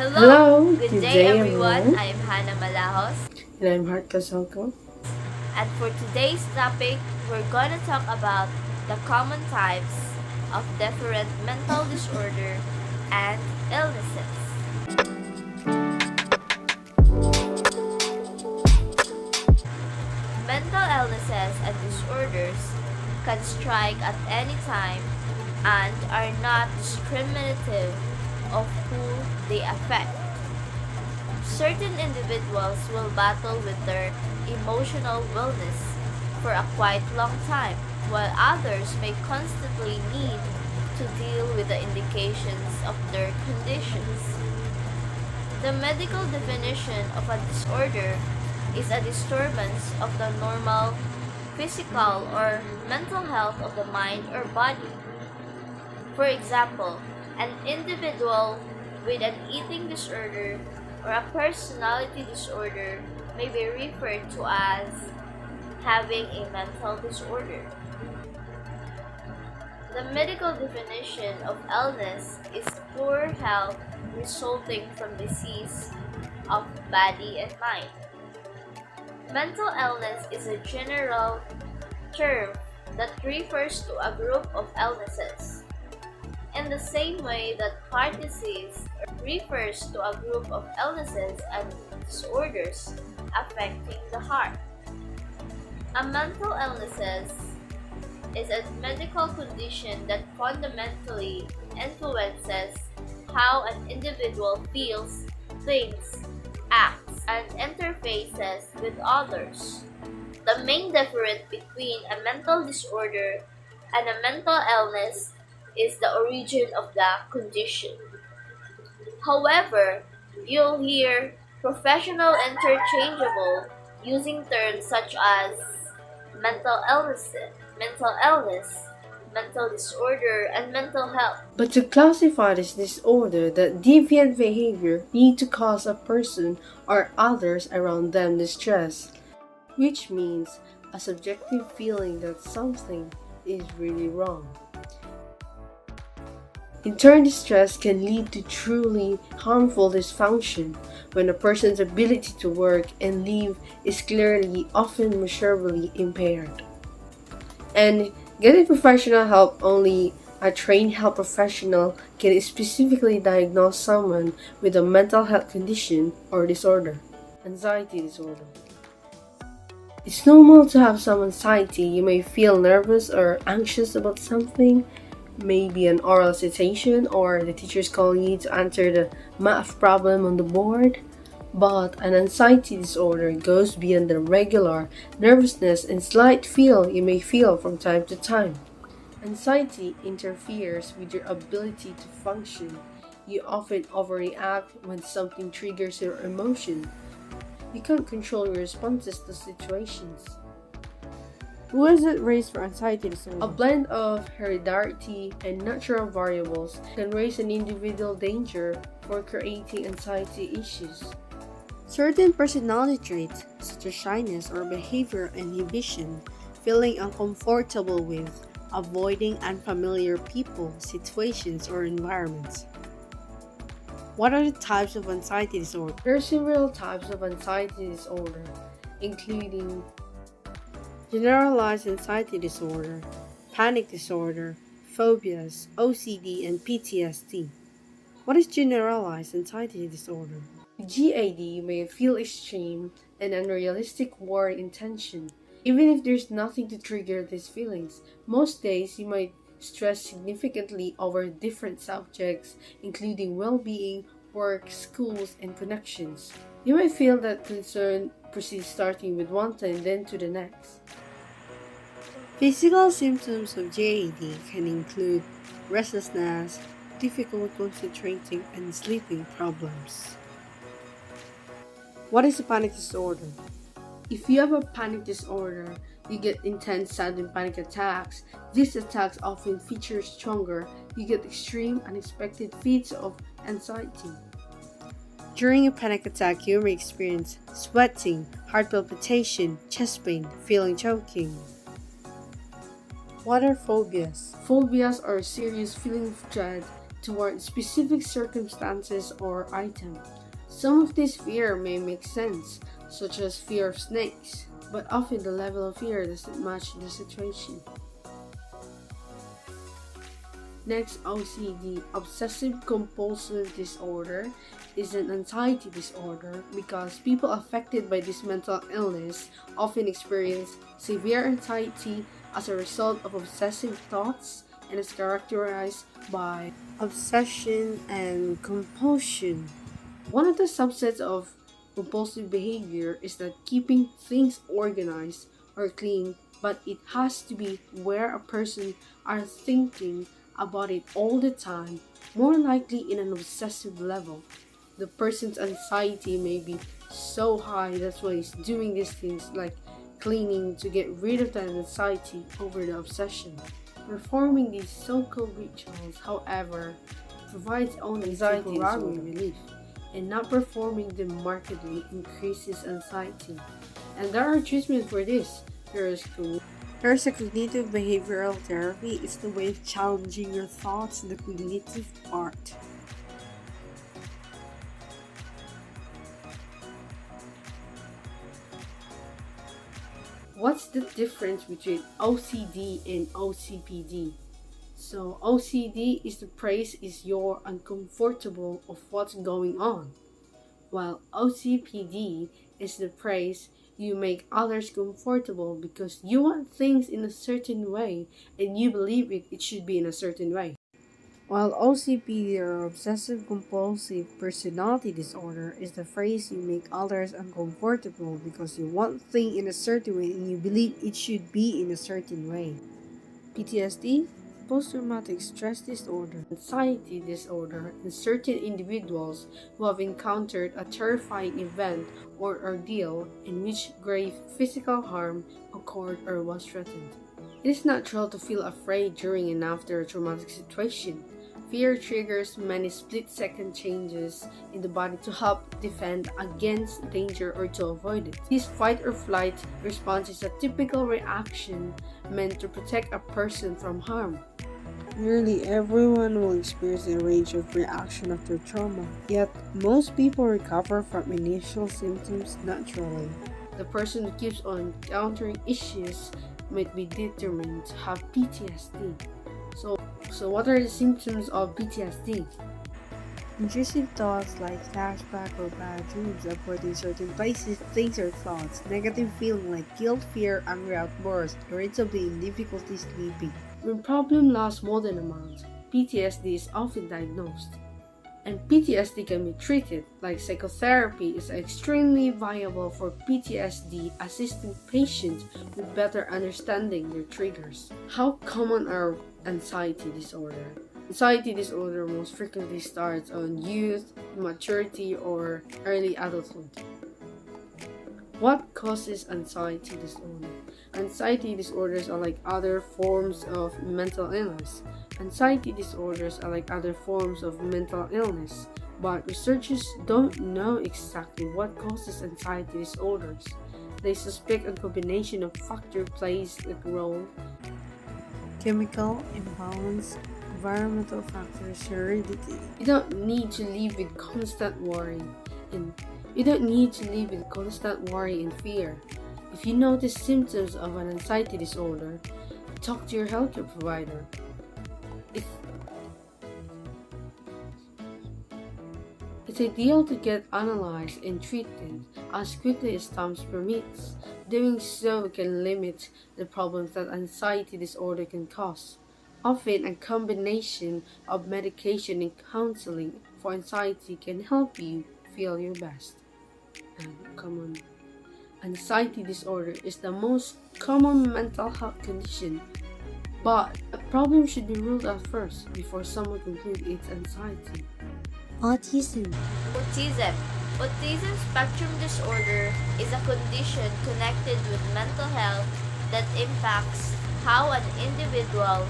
Hello, Good good day day everyone. everyone. I'm Hannah Malahos, And I'm Hart Kasoko. and for today's topic, we're gonna talk about the common types of different mental disorder and illnesses. Mental illnesses and disorders can strike at any time and are not discriminative of who they affect. Certain individuals will battle with their emotional wellness for a quite long time, while others may constantly need to deal with the indications of their conditions. The medical definition of a disorder is a disturbance of the normal physical or mental health of the mind or body. For example, an individual with an eating disorder or a personality disorder may be referred to as having a mental disorder. The medical definition of illness is poor health resulting from disease of body and mind. Mental illness is a general term that refers to a group of illnesses. In the same way that heart disease refers to a group of illnesses and disorders affecting the heart. A mental illness is a medical condition that fundamentally influences how an individual feels, thinks, acts, and interfaces with others. The main difference between a mental disorder and a mental illness is the origin of the condition. However, you'll hear professional interchangeable using terms such as mental illness, mental disorder, and mental health. But to classify this disorder, that deviant behavior need to cause a person or others around them distress, which means a subjective feeling that something is really wrong. In turn, distress can lead to truly harmful dysfunction when a person's ability to work and live is clearly, often measurably impaired. And getting professional help, only a trained health professional can specifically diagnose someone with a mental health condition or disorder. Anxiety disorder. It's normal to have some anxiety. You may feel nervous or anxious about something, maybe an oral citation or the teacher's calling you to answer the math problem on the board. But an anxiety disorder goes beyond the regular nervousness and slight feel you may feel from time to time. Anxiety interferes with your ability to function. You often overreact when something triggers your emotion. You can't control your responses to situations. Who is at risk for anxiety disorder? A blend of heredity and natural variables can raise an individual danger for creating anxiety issues. Certain personality traits, such as shyness or behavior inhibition, feeling uncomfortable with, avoiding unfamiliar people, situations, or environments. What are the types of anxiety disorder? There are several types of anxiety disorder, including Generalized anxiety disorder, panic disorder, phobias, OCD, and PTSD. What is generalized anxiety disorder? GAD may feel extreme and unrealistic worry and tension. Even if there's nothing to trigger these feelings, most days you might stress significantly over different subjects, including well-being, work, schools, and connections. You might feel that concern proceeds starting with one thing then to the next. Physical symptoms of GAD can include restlessness, difficult concentrating, and sleeping problems. What is a panic disorder? If you have a panic disorder, you get intense sudden panic attacks. These attacks often feature stronger. You get extreme, unexpected fits of anxiety. During a panic attack, you may experience sweating, heart palpitation, chest pain, feeling choking. What are phobias? Phobias are a serious feeling of dread toward specific circumstances or items. Some of this fear may make sense, such as fear of snakes, but often the level of fear doesn't match the situation. Next, OCD, obsessive compulsive disorder, is an anxiety disorder because people affected by this mental illness often experience severe anxiety as a result of obsessive thoughts and is characterized by obsession and compulsion. One of the subsets of compulsive behavior is that keeping things organized or clean, but it has to be where a person are thinking about it all the time, more likely in an obsessive level. The person's anxiety may be so high that's why he's doing these things like cleaning to get rid of that anxiety over the obsession. Performing these so-called rituals, however, provides only Anxiety temporary disorder. relief, and not performing them markedly increases anxiety. And there are treatments for this. There's a cognitive behavioral therapy. It's the way of challenging your thoughts in the cognitive part. What's the difference between OCD and OCPD? So OCD is the praise is you're uncomfortable of what's going on, while OCPD is the praise you make others comfortable because you want things in a certain way and you believe it should be in a certain way. While OCPD or obsessive compulsive personality disorder is the phrase you make others uncomfortable because you want things in a certain way and you believe it should be in a certain way. PTSD, post-traumatic stress disorder, Anxiety disorder in certain individuals who have encountered a terrifying event or ordeal in which grave physical harm occurred or was threatened. It is natural to feel afraid during and after a traumatic situation. Fear triggers many split-second changes in the body to help defend against danger or to avoid it. This fight or flight response is a typical reaction meant to protect a person from harm. Nearly everyone will experience a range of reaction after trauma, yet most people recover from initial symptoms naturally. The person who keeps on encountering issues might be determined to have PTSD. So what are the symptoms of PTSD? Intrusive thoughts like flashback or bad dreams, avoiding certain places, things, or thoughts, negative feeling like guilt, fear, angry outbursts, irritability, and difficulty sleeping. When problem lasts more than a month, PTSD is often diagnosed. And PTSD can be treated, like psychotherapy is extremely viable for PTSD, assisting patients with better understanding their triggers. How common are anxiety disorder? Anxiety disorder most frequently starts on youth, maturity, or early adulthood. What causes anxiety disorder? Anxiety disorders are like other forms of mental illness. Anxiety disorders are like other forms of mental illness, but researchers don't know exactly what causes anxiety disorders. They suspect a combination of factors plays a role. Chemical imbalance, environmental factors, heredity. You don't need to live with constant worry and fear. If you notice symptoms of an anxiety disorder, talk to your healthcare provider. It's ideal to get analyzed and treated as quickly as time permits. Doing so can limit the problems that anxiety disorder can cause. Often, a combination of medication and counseling for anxiety can help you feel your best. Anxiety disorder is the most common mental health condition, but a problem should be ruled out first before someone concludes it's anxiety. Autism. Autism spectrum disorder is a condition connected with mental health that impacts how an individual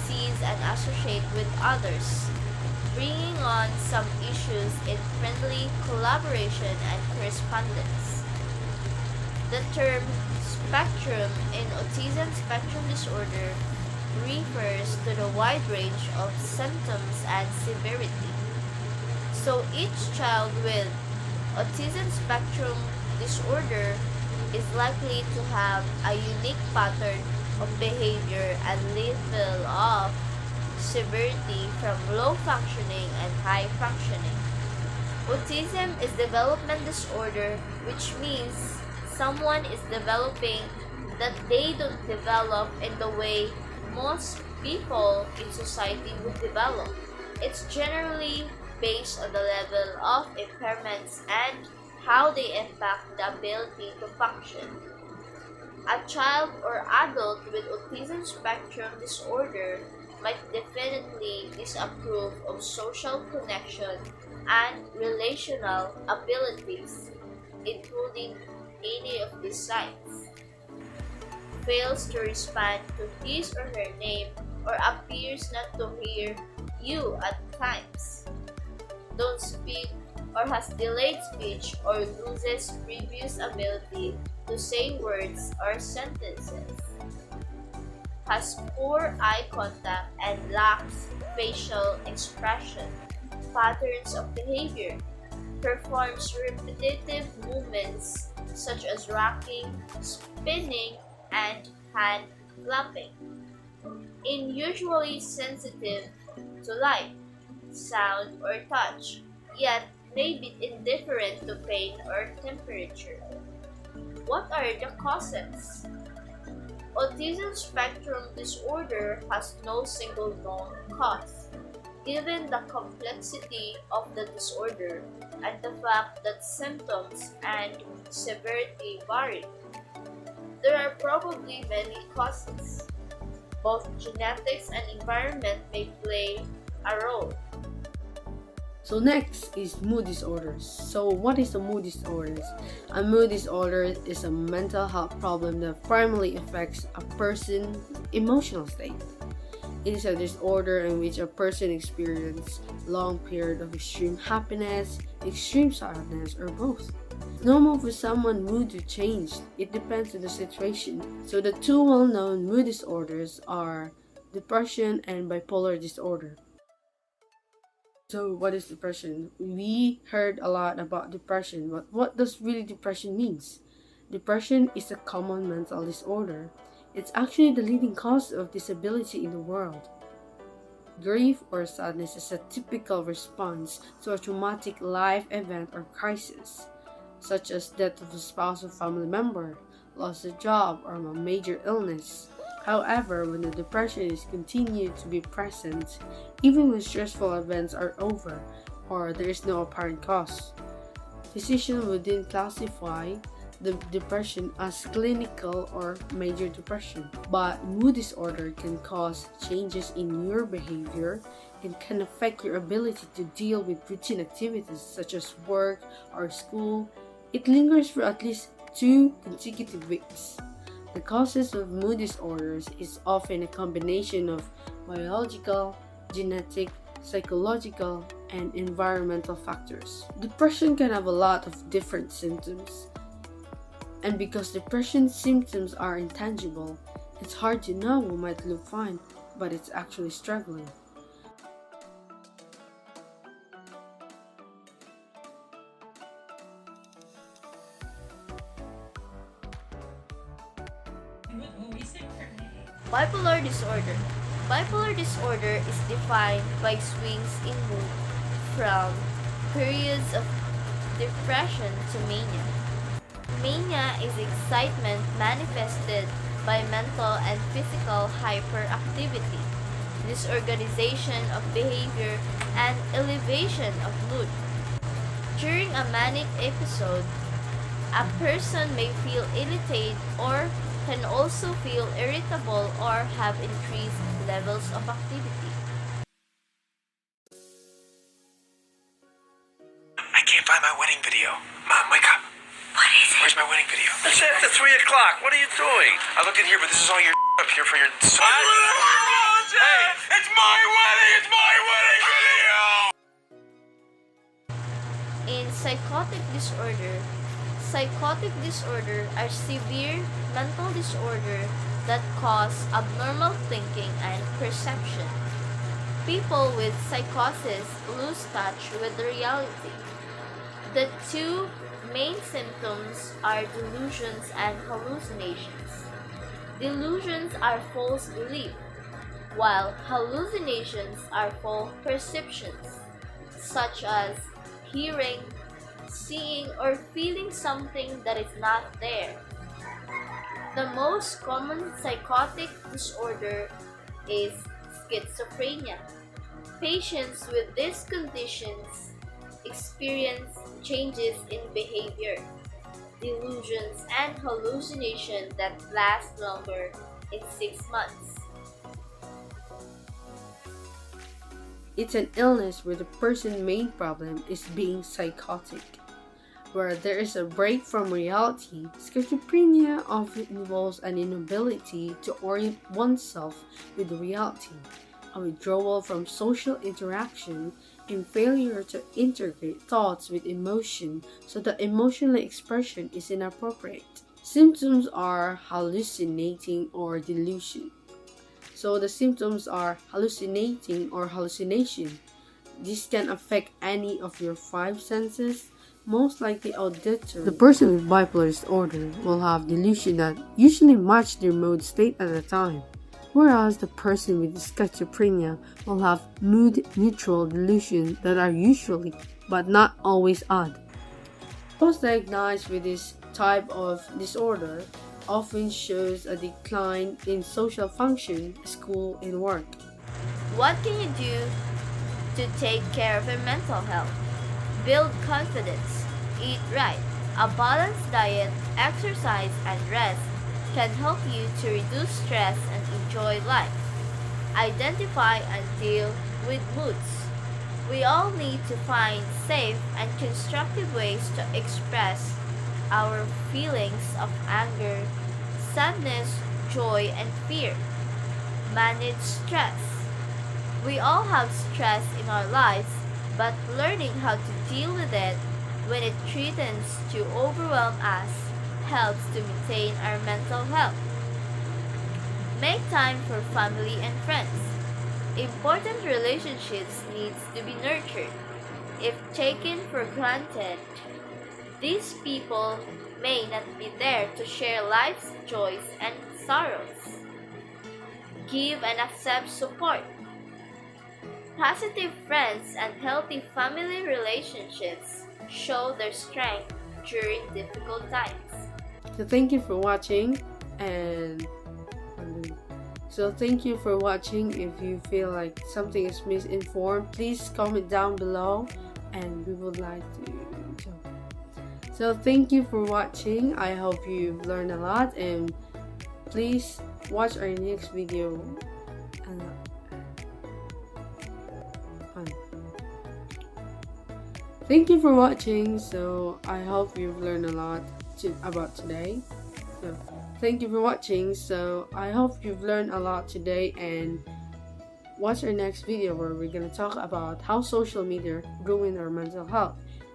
sees and associates with others, bringing on some issues in friendly collaboration and correspondence. The term spectrum in autism spectrum disorder refers to the wide range of symptoms and severity. So each child with autism spectrum disorder is likely to have a unique pattern of behavior and level of severity from low functioning and high functioning. Autism is development disorder, which means someone is developing that they don't develop in the way most people in society would develop. It's generally based on the level of impairments and how they impact the ability to function. A child or adult with autism spectrum disorder might definitely disapprove of social connection and relational abilities, including any of these signs. Fails to respond to his or her name or appears not to hear you at times. Don't speak or has delayed speech or loses previous ability to say words or sentences. Has poor eye contact and lacks facial expression, patterns of behavior, performs repetitive movements such as rocking, spinning, and hand clapping. Unusually sensitive to light, sound, or touch, yet may be indifferent to pain or temperature. What are the causes? Autism spectrum disorder has no single known cause, given the complexity of the disorder and the fact that symptoms and severity vary. There are probably many causes. Both genetics and environment may play a role. So next is mood disorders. So what is a mood disorders? A mood disorder is a mental health problem that primarily affects a person's emotional state. It is a disorder in which a person experiences long period of extreme happiness, extreme sadness, or both. It's normal for someone's mood to change. It depends on the situation. So the two well-known mood disorders are depression and bipolar disorder. So what is depression? We heard a lot about depression, but what does really depression means? Depression is a common mental disorder. It's actually the leading cause of disability in the world. Grief or sadness is a typical response to a traumatic life event or crisis, such as death of a spouse or family member, loss of job, or a major illness. However, when the depression is continued to be present, even when stressful events are over or there is no apparent cause, physicians would then classify the depression as clinical or major depression. But mood disorder can cause changes in your behavior and can affect your ability to deal with routine activities such as work or school. It lingers for at least 2 consecutive weeks. The causes of mood disorders is often a combination of biological, genetic, psychological, and environmental factors. Depression can have a lot of different symptoms. And because depression symptoms are intangible, it's hard to know who might look fine, but it's actually struggling. Bipolar disorder. Bipolar disorder is defined by swings in mood from periods of depression to mania. Mania is excitement manifested by mental and physical hyperactivity, disorganization of behavior, and elevation of mood. During a manic episode, a person may feel irritated or can also feel irritable or have increased levels of activity. I can't find my wedding video. Mom, wake up. What is Where's my wedding video? It's after 3 o'clock. What are you doing? I looked in here, but this is all your up here for your son. Hey, it's my wedding! It's my wedding video! In psychotic disorder are severe mental disorder that cause abnormal thinking and perception. People with psychosis lose touch with reality. The two main symptoms are delusions and hallucinations. Delusions are false belief, while hallucinations are false perceptions, such as hearing, seeing, or feeling something that is not there. The most common psychotic disorder is schizophrenia. Patients with these conditions experience changes in behavior, delusions, and hallucination that last longer in 6 months. It's an illness where the person's main problem is being psychotic. Where there is a break from reality, schizophrenia often involves an inability to orient oneself with reality, a withdrawal from social interaction, and failure to integrate thoughts with emotion so that emotional expression is inappropriate. Symptoms are hallucinating or delusion. So the symptoms are hallucinating or hallucination. This can affect any of your five senses, most likely auditory. The person with bipolar disorder will have delusion that usually match their mood state at the time, whereas the person with schizophrenia will have mood-neutral delusions that are usually, but not always, odd. Those diagnosed with this type of disorder often shows a decline in social function, school, and work. What can you do to take care of your mental health? Build confidence. Eat right. A balanced diet, exercise, and rest can help you to reduce stress and enjoy life. Identify and deal with moods. We all need to find safe and constructive ways to express our feelings of anger, sadness, joy, and fear. Manage stress. We all have stress in our lives, but learning how to deal with it when it threatens to overwhelm us helps to maintain our mental health. Make time for family and friends. Important relationships needs to be nurtured. If taken for granted, these people may not be there to share life's joys and sorrows. Give and accept support. Positive friends and healthy family relationships show their strength during difficult times. So thank you for watching If you feel like something is misinformed, please comment down below and we would like to. So thank you for watching. I hope you've learned a lot and please watch our next video. Thank you for watching. So I hope you've learned a lot about today. So thank you for watching. So I hope you've learned a lot today and watch our next video where we're gonna talk about how social media ruin our mental health.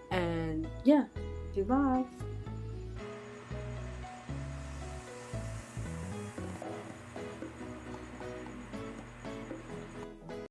And yeah, goodbye.